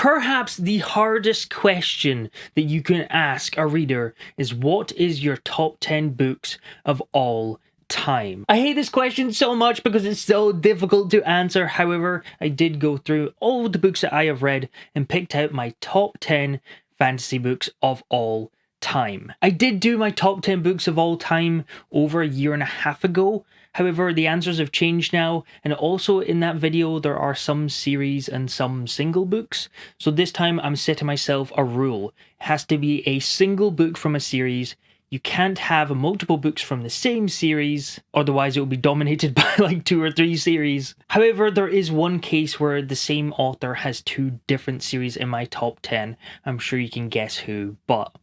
Perhaps the hardest question that you can ask a reader is, what is your top 10 books of all time? I hate this question so much because it's so difficult to answer. However, I did go through all the books that I have read and picked out my top 10 fantasy books of all time. I did do my top 10 books of all time over a year and a half ago. However, the answers have changed now, and also in that video there are some series and some single books. So this time I'm setting myself a rule. It has to be a single book from a series. You can't have multiple books from the same series, otherwise it will be dominated by like 2 or 3 series. However, there is one case where the same author has 2 different series in my top 10. I'm sure you can guess who, but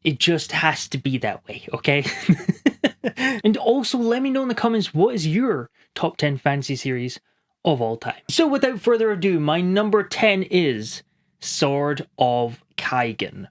it just has to be that way, okay? And also let me know in the comments, what is your top 10 fantasy series of all time? So without further ado, my number 10 is Sword of Kaigen.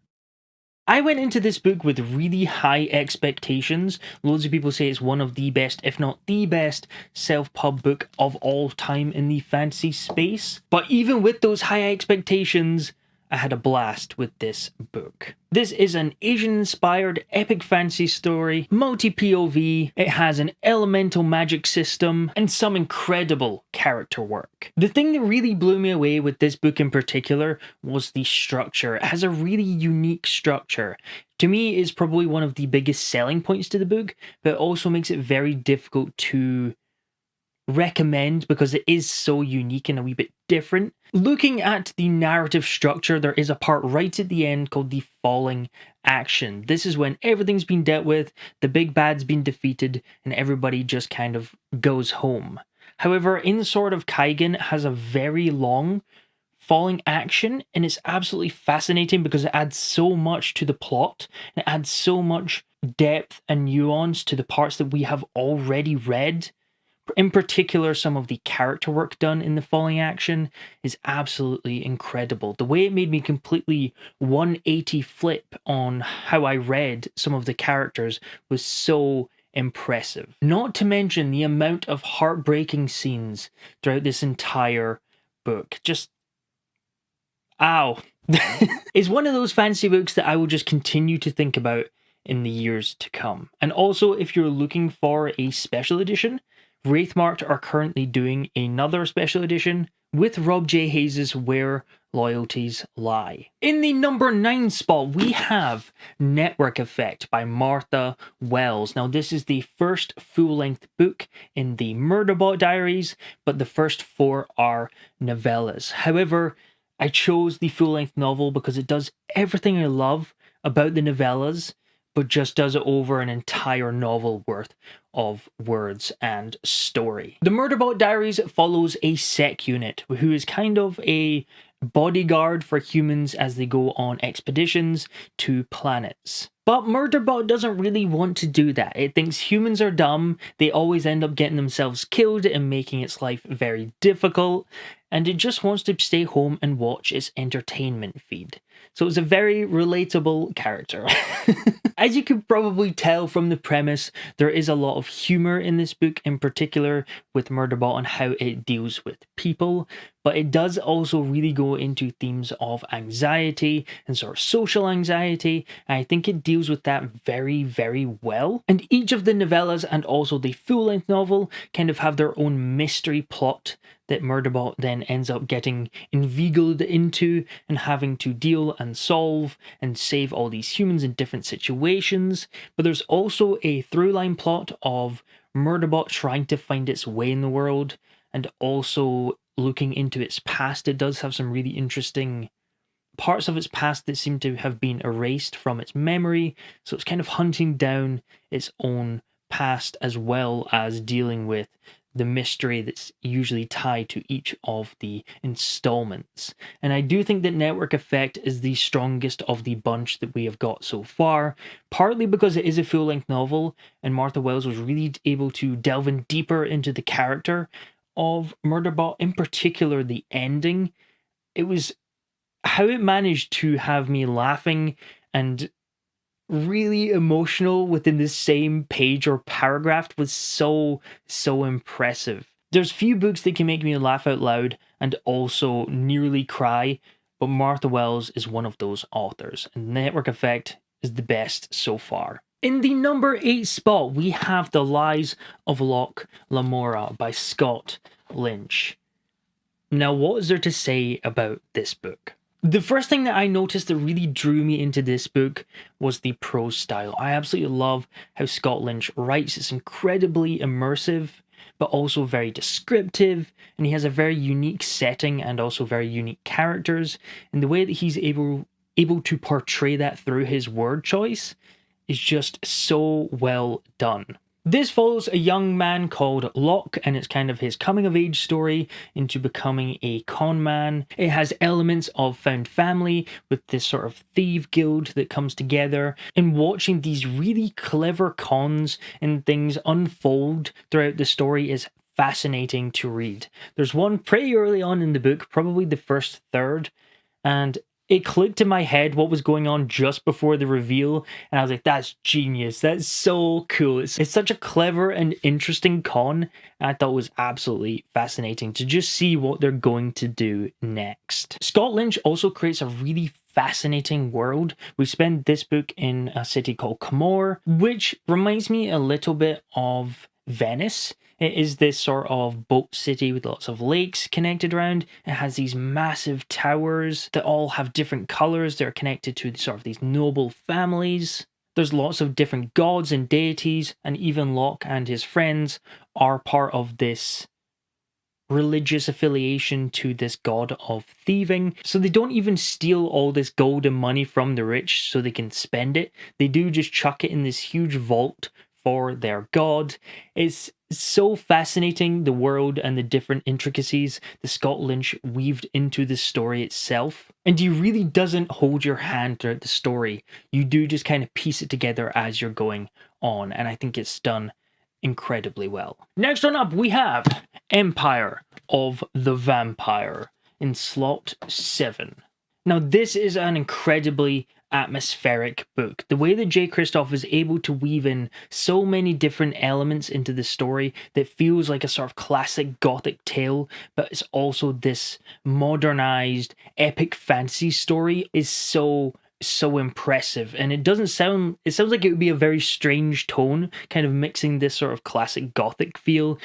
I went into this book with really high expectations. Loads of people say it's one of the best, if not the best, self-pub book of all time in the fantasy space. But even with those high expectations, I had a blast with this book. This is an Asian-inspired epic fantasy story, multi-POV, it has an elemental magic system, and some incredible character work. The thing that really blew me away with this book in particular was the structure. It has a really unique structure. To me, it's probably one of the biggest selling points to the book, but it also makes it very difficult to recommend because it is so unique and a wee bit different. Looking at the narrative structure, there is a part right at the end called the falling action. This is when everything's been dealt with, the big bad's been defeated, and everybody just kind of goes home. However, in Sword of Kaigen, it has a very long falling action, and it's absolutely fascinating because it adds so much to the plot, and it adds so much depth and nuance to the parts that we have already read. In particular, some of the character work done in the falling action is absolutely incredible. The way it made me completely 180 flip on how I read some of the characters was so impressive. Not to mention the amount of heartbreaking scenes throughout this entire book. Just, ow. It's one of those fantasy books that I will just continue to think about in the years to come. And also, if you're looking for a special edition, Wraithmarked are currently doing another special edition with Rob J. Hayes' Where Loyalties Lie. In the number 9 spot, we have Network Effect by Martha Wells. Now, this is the first full-length book in the Murderbot diaries, but the first 4 are novellas. However, I chose the full-length novel because it does everything I love about the novellas, but just does it over an entire novel worth of words and story. The Murderbot Diaries follows a sec unit who is kind of a bodyguard for humans as they go on expeditions to planets. But Murderbot doesn't really want to do that. It thinks humans are dumb, they always end up getting themselves killed and making its life very difficult, and it just wants to stay home and watch its entertainment feed. So it's a very relatable character. As you could probably tell from the premise, there is a lot of humor in this book, in particular with Murderbot and how it deals with people, but it does also really go into themes of anxiety and sort of social anxiety, and I think it deals with that very, very well. And each of the novellas and also the full-length novel kind of have their own mystery plot that Murderbot then ends up getting inveigled into and having to deal and solve and save all these humans in different situations. But there's also a through-line plot of Murderbot trying to find its way in the world and also looking into its past. It does have some really interesting parts of its past that seem to have been erased from its memory, so it's kind of hunting down its own past as well as dealing with the mystery that's usually tied to each of the installments. And I do think that Network Effect is the strongest of the bunch that we have got so far, partly because it is a full-length novel and Martha Wells was really able to delve in deeper into the character of Murderbot, in particular the ending. It was how it managed to have me laughing and really emotional within the same page or paragraph was so impressive. There's few books that can make me laugh out loud and also nearly cry but Martha Wells is one of those authors, and The Network Effect is the best so far. In the number 8 spot, we have The Lies of Locke, Lamora by Scott Lynch. Now, what is there to say about this book? The first thing that I noticed that really drew me into this book was the prose style. I absolutely love how Scott Lynch writes. It's incredibly immersive, but also very descriptive, and he has a very unique setting and also very unique characters. And the way that he's able to portray that through his word choice is just so well done. This follows a young man called Locke, and it's kind of his coming-of-age story into becoming a con man. It has elements of found family with this sort of thief guild that comes together, and watching these really clever cons and things unfold throughout the story is fascinating to read. There's one pretty early on in the book, probably the first third, and it clicked in my head what was going on just before the reveal, and I was like, that's genius, that's so cool. It's such a clever and interesting con, and I thought it was absolutely fascinating to just see what they're going to do next. Scott Lynch also creates a really fascinating world. We spend this book in a city called Camor, which reminds me a little bit of Venice. It is this sort of boat city with lots of lakes connected around. It has these massive towers that all have different colors. They're connected to sort of these noble families. There's lots of different gods and deities, and even Locke and his friends are part of this religious affiliation to this god of thieving. So they don't even steal all this gold and money from the rich so they can spend it. They do just chuck it in this huge vault for their god. It's so fascinating, the world and the different intricacies that Scott Lynch weaved into the story itself. And he really doesn't hold your hand throughout the story. You do just kind of piece it together as you're going on, and I think it's done incredibly well. Next one up, we have Empire of the Vampire in slot 7. Now, this is an incredibly atmospheric book. The way that J. Kristoff is able to weave in so many different elements into the story that feels like a sort of classic gothic tale, but it's also this modernized epic fantasy story is so impressive. And it sounds like it would be a very strange tone, kind of mixing this sort of classic gothic feel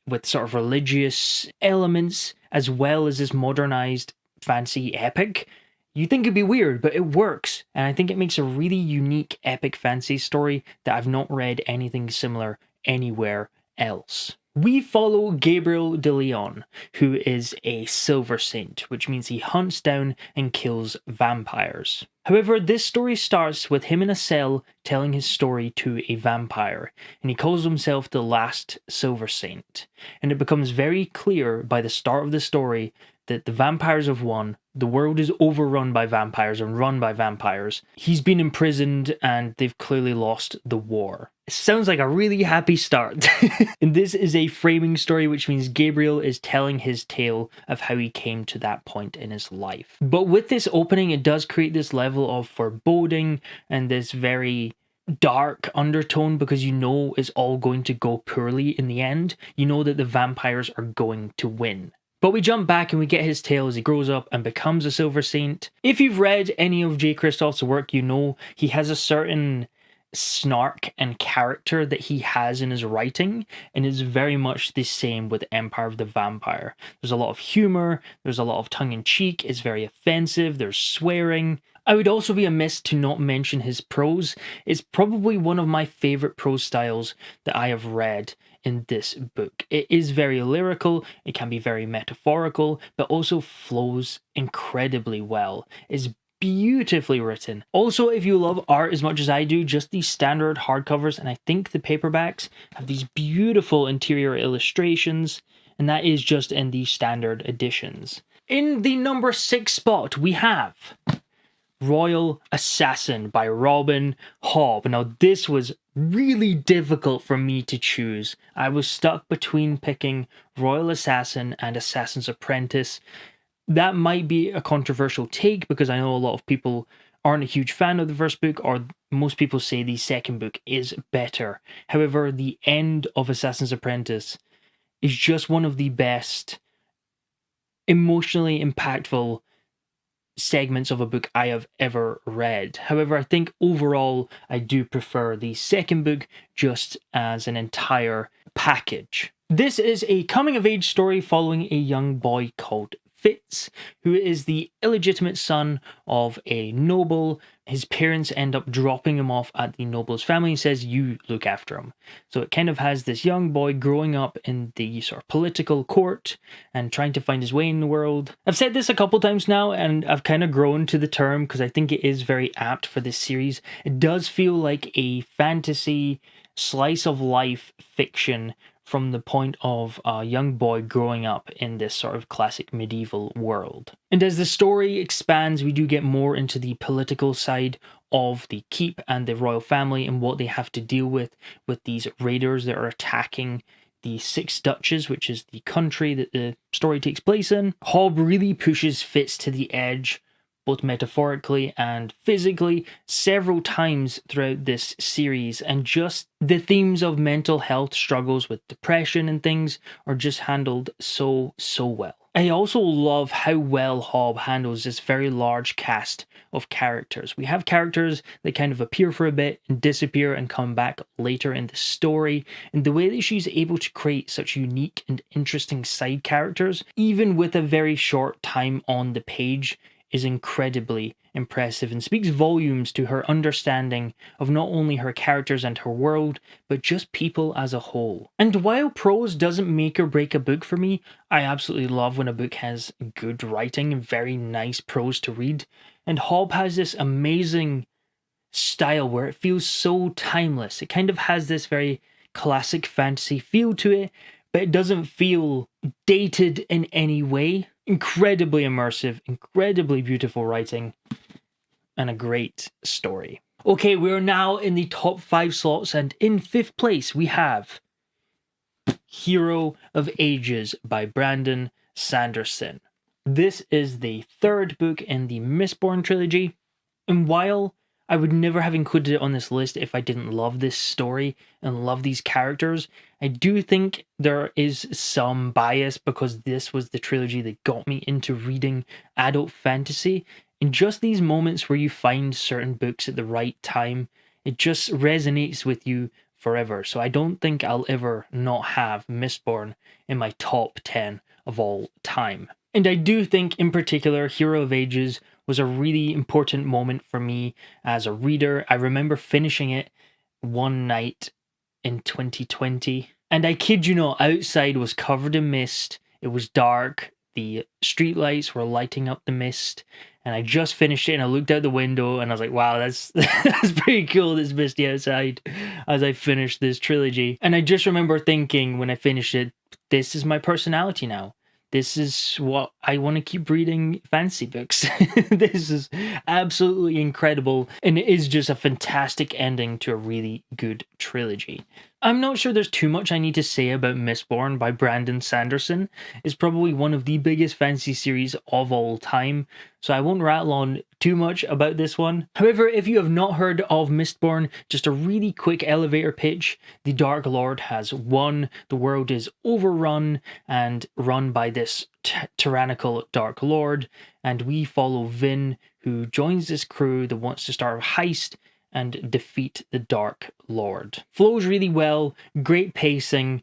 with sort of religious elements as well as this modernized fantasy epic. You think it'd be weird, but it works, and I think it makes a really unique epic fantasy story that I've not read anything similar anywhere else. We follow Gabriel de Leon, who is a Silver Saint, which means he hunts down and kills vampires. However, this story starts with him in a cell telling his story to a vampire, and he calls himself the Last Silver Saint. And it becomes very clear by the start of the story that the vampires have won, the world is overrun by vampires and run by vampires. He's been imprisoned and they've clearly lost the war. It sounds like a really happy start. And this is a framing story, which means Gabriel is telling his tale of how he came to that point in his life. But with this opening, it does create this level of foreboding and this very dark undertone, because you know it's all going to go poorly in the end. You know that the vampires are going to win. But we jump back and we get his tale as he grows up and becomes a Silver Saint. If you've read any of J. Kristoff's work, you know he has a certain snark and character that he has in his writing, and is very much the same with Empire of the Vampire. There's a lot of humor, there's a lot of tongue-in-cheek, it's very offensive, there's swearing. I would also be amiss to not mention his prose. It's probably one of my favourite prose styles that I have read in this book. It is very lyrical, it can be very metaphorical, but also flows incredibly well. It's beautifully written. Also, if you love art as much as I do, just these standard hardcovers, and I think the paperbacks have these beautiful interior illustrations, and that is just in the standard editions. In the number 6 spot, we have Royal Assassin by Robin Hobb. Now, this was really difficult for me to choose. I was stuck between picking Royal Assassin and Assassin's Apprentice. That might be a controversial take, because I know a lot of people aren't a huge fan of the first book, or most people say the second book is better. However, the end of Assassin's Apprentice is just one of the best emotionally impactful segments of a book I have ever read. However, I think overall I do prefer the second book just as an entire package. This is a coming-of-age story following a young boy called Fitz, who is the illegitimate son of a noble. His parents end up dropping him off at the noble's family and says, you look after him. So it kind of has this young boy growing up in the sort of political court and trying to find his way in the world. I've said this a couple times now, and I've kind of grown to the term because I think it is very apt for this series. It does feel like a fantasy slice of life fiction from the point of a young boy growing up in this sort of classic medieval world. And as the story expands, we do get more into the political side of the keep and the royal family and what they have to deal with these raiders that are attacking the Six Duchies, which is the country that the story takes place in. Hobb really pushes Fitz to the edge, both metaphorically and physically, several times throughout this series, and just the themes of mental health struggles with depression and things are just handled so well. I also love how well Hobb handles this very large cast of characters. We have characters that kind of appear for a bit and disappear and come back later in the story, and the way that she's able to create such unique and interesting side characters, even with a very short time on the page, is incredibly impressive and speaks volumes to her understanding of not only her characters and her world, but just people as a whole. And while prose doesn't make or break a book for me, I absolutely love when a book has good writing and very nice prose to read. And Hobb has this amazing style where it feels so timeless. It kind of has this very classic fantasy feel to it, but it doesn't feel dated in any way. Incredibly immersive, incredibly beautiful writing, and a great story. Okay, we are now in the top 5 slots, and in 5th place we have Hero of Ages by Brandon Sanderson. This is the 3rd book in the Mistborn trilogy, and while I would never have included it on this list if I didn't love this story and love these characters, I do think there is some bias because this was the trilogy that got me into reading adult fantasy. And just these moments where you find certain books at the right time, it just resonates with you forever. So I don't think I'll ever not have Mistborn in my top 10 of all time. And I do think in particular Hero of Ages was a really important moment for me as a reader. I remember finishing it one night in 2020, and I kid you not, outside was covered in mist, it was dark, the streetlights were lighting up the mist, and I just finished it and I looked out the window and I was like, wow, that's that's pretty cool, this misty outside, as I finished this trilogy. And I just remember thinking when I finished it, this is my personality now. This is what I want to keep reading fantasy books. This is absolutely incredible, and it is just a fantastic ending to a really good trilogy. I'm not sure there's too much I need to say about Mistborn by Brandon Sanderson. It's probably one of the biggest fantasy series of all time, so I won't rattle on too much about this one. However, if you have not heard of Mistborn, just a really quick elevator pitch. The Dark Lord has won, the world is overrun and run by this tyrannical Dark Lord, and we follow Vin, who joins this crew that wants to start a heist and defeat the Dark Lord. Flows really well, great pacing,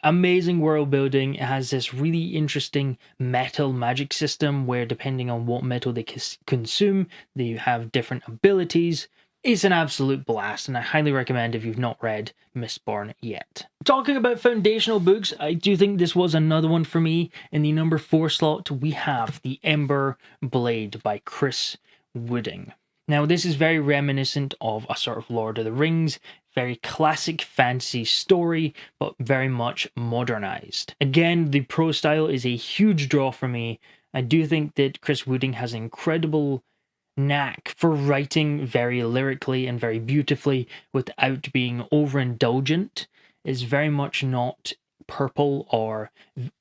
amazing world building. It has this really interesting metal magic system where depending on what metal they consume, they have different abilities. It's an absolute blast, and I highly recommend if you've not read Mistborn yet. Talking about foundational books, I do think this was another one for me. In the number 4 slot, we have The Ember Blade by Chris Wooding. Now, this is very reminiscent of a sort of Lord of the Rings, very classic fantasy story, but very much modernized. Again, the prose style is a huge draw for me. I do think that Chris Wooding has an incredible knack for writing very lyrically and very beautifully without being overindulgent. It's very much not purple or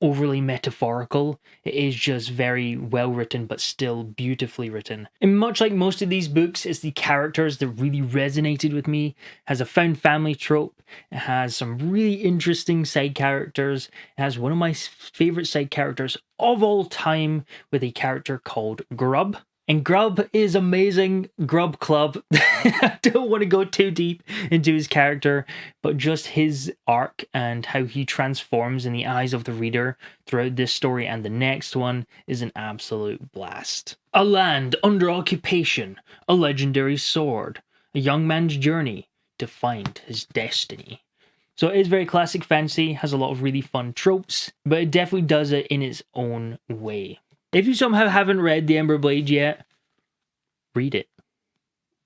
overly metaphorical. It is just very well written but still beautifully written. And much like most of these books, it's the characters that really resonated with me. It has a found family trope. It has some really interesting side characters. It has one of my favorite side characters of all time with a character called Grub. And Grub is amazing. Grub Club. I don't want to go too deep into his character, but just his arc and how he transforms in the eyes of the reader throughout this story and the next one is an absolute blast. A land under occupation, a legendary sword, a young man's journey to find his destiny. So it is very classic fantasy, has a lot of really fun tropes, but it definitely does it in its own way. If you somehow haven't read The Ember Blade yet, read it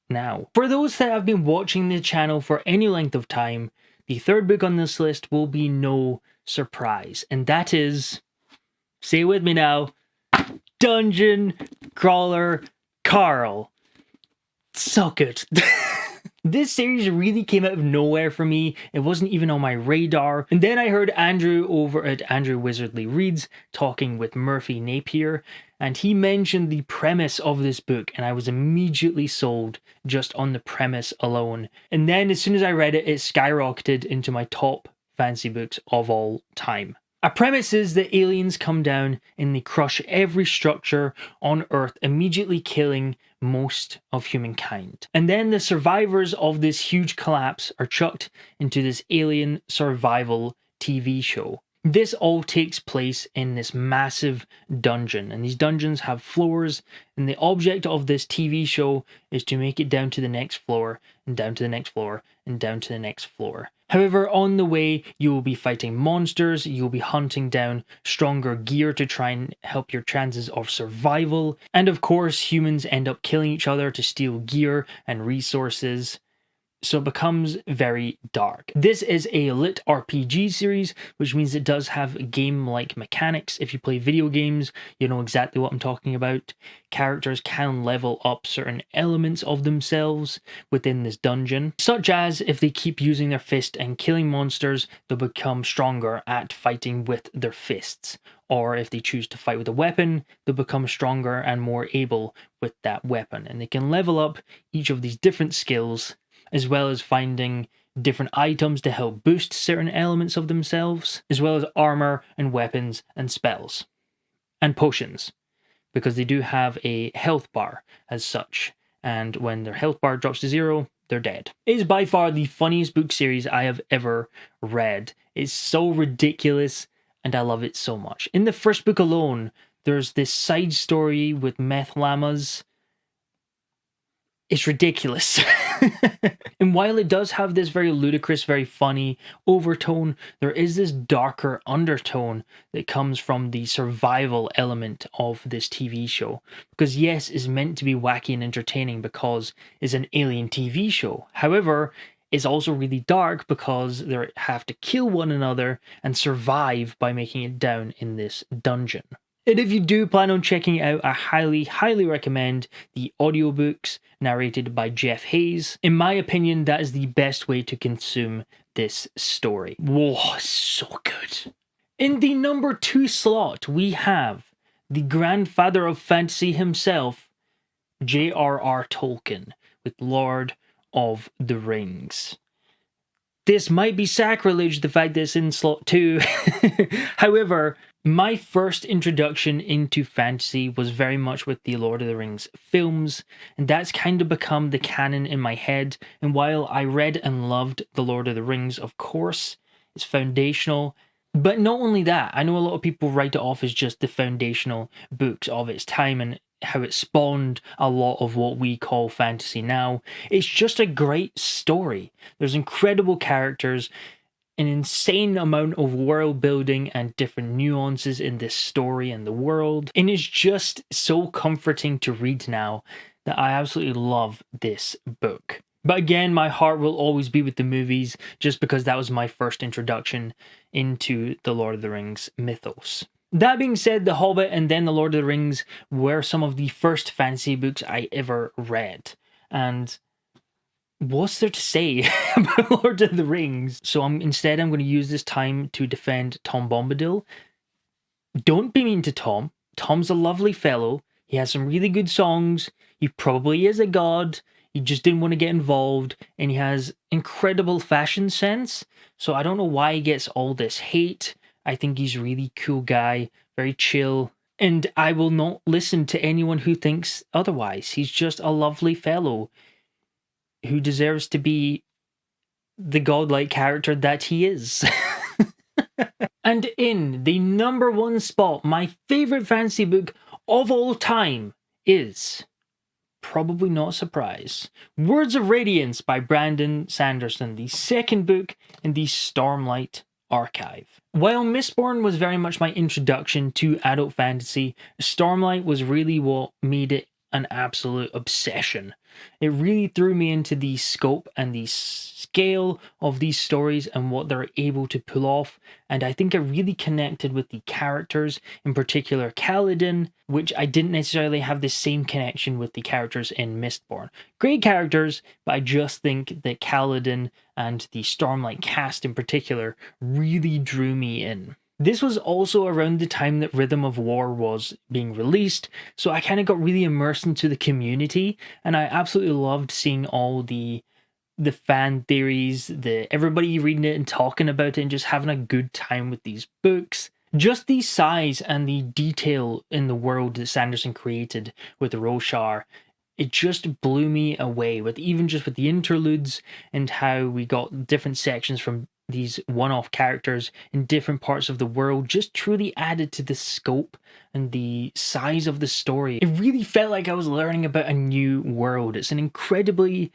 now. For those that have been watching the channel for any length of time, the third book on this list will be no surprise, and that is, say it with me now, Dungeon Crawler Carl. So good. This series really came out of nowhere for me. It wasn't even on my radar. And then I heard Andrew over at Andrew Wizardly Reads talking with Murphy Napier, and he mentioned the premise of this book, and I was immediately sold just on the premise alone. And then as soon as I read it, it skyrocketed into my top fantasy books of all time. A premise is that aliens come down and they crush every structure on Earth, immediately killing most of humankind. And then the survivors of this huge collapse are chucked into this alien survival TV show. This all takes place in this massive dungeon, and these dungeons have floors, and the object of this TV show is to make it down to the next floor, and down to the next floor, and down to the next floor. However, on the way, you will be fighting monsters, you'll be hunting down stronger gear to try and help your chances of survival, and of course, humans end up killing each other to steal gear and resources. So it becomes very dark. This is a lit RPG series, which means it does have game-like mechanics. If you play video games, you know exactly what I'm talking about. Characters can level up certain elements of themselves within this dungeon, such as if they keep using their fist and killing monsters, they'll become stronger at fighting with their fists. Or if they choose to fight with a weapon, they'll become stronger and more able with that weapon. And they can level up each of these different skills, as well as finding different items to help boost certain elements of themselves, as well as armor and weapons and spells. And potions, because they do have a health bar as such, and when their health bar drops to 0, they're dead. It is by far the funniest book series I have ever read. It's so ridiculous, and I love it so much. In the first book alone, there's this side story with meth llamas. It's ridiculous. And while it does have this very ludicrous, very funny overtone, there is this darker undertone that comes from the survival element of this TV show. Because yes, it's meant to be wacky and entertaining because it's an alien TV show. However, it's also really dark because they have to kill one another and survive by making it down in this dungeon. And if you do plan on checking it out, I highly recommend the audiobooks narrated by Jeff Hayes. In my opinion, that is the best way to consume this story. Whoa, so good. In the number 2 slot, we have the grandfather of fantasy himself, J.R.R. Tolkien, with Lord of the Rings. This might be sacrilege, the fact that it's in slot 2. However, my first introduction into fantasy was very much with the Lord of the Rings films, and that's kind of become the canon in my head. And while I read and loved the Lord of the Rings, of course, it's foundational. But not only that, I know a lot of people write it off as just the foundational books of its time and how it spawned a lot of what we call fantasy now. It's just a great story. There's incredible characters, an insane amount of world building and different nuances in this story and the world. And it's just so comforting to read now that I absolutely love this book. But again, my heart will always be with the movies just because that was my first introduction into the Lord of the Rings mythos. That being said, The Hobbit and then The Lord of the Rings were some of the first fantasy books I ever read. And what's there to say about Lord of the Rings? So instead I'm going to use this time to defend Tom Bombadil. Don't be mean to Tom. Tom's a lovely fellow. He has some really good songs. He probably is a god. He just didn't want to get involved. And he has incredible fashion sense. So I don't know why he gets all this hate. I think he's a really cool guy. Very chill. And I will not listen to anyone who thinks otherwise. He's just a lovely fellow who deserves to be the godlike character that he is. And in the #1 spot, my favorite fantasy book of all time is, probably not a surprise, Words of Radiance by Brandon Sanderson, the second book in the Stormlight archive. While Mistborn was very much my introduction to adult fantasy, Stormlight was really what made it an absolute obsession. It really threw me into the scope and the scale of these stories and what they're able to pull off, and I think I really connected with the characters, in particular Kaigen, which I didn't necessarily have the same connection with the characters in Mistborn. Great characters, but I just think that Kaigen and the Stormlight cast in particular really drew me in. This was also around the time that Rhythm of War was being released, so I kind of got really immersed into the community, and I absolutely loved seeing all the fan theories, everybody reading it and talking about it and just having a good time with these books. Just the size and the detail in the world that Sanderson created with Roshar, it just blew me away, with the interludes and how we got different sections from these one-off characters in different parts of the world just truly added to the scope and the size of the story. It really felt like I was learning about a new world. It's an incredibly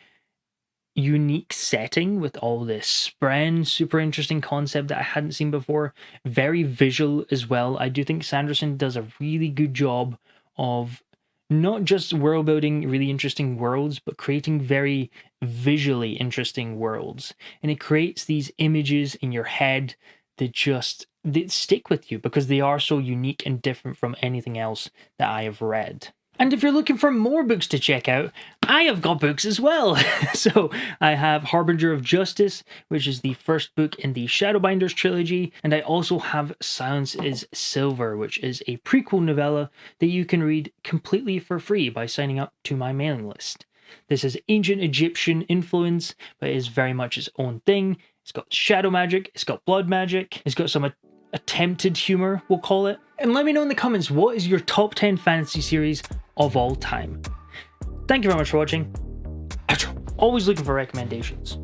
unique setting with all this spren, super interesting concept that I hadn't seen before. Very visual as well. I do think Sanderson does a really good job of not just world building really interesting worlds, but creating very visually interesting worlds. And it creates these images in your head that stick with you because they are so unique and different from anything else that I have read. And if you're looking for more books to check out, I have got books as well. So I have Harbinger of Justice, which is the first book in the Shadowbinders trilogy, and I also have Silence is Silver, which is a prequel novella that you can read completely for free by signing up to my mailing list. This is ancient Egyptian influence, but it is very much its own thing. It's got shadow magic, it's got blood magic, it's got some attempted humor, we'll call it. And let me know in the comments, what is your top 10 fantasy series of all time? Thank you very much for watching. Always looking for recommendations.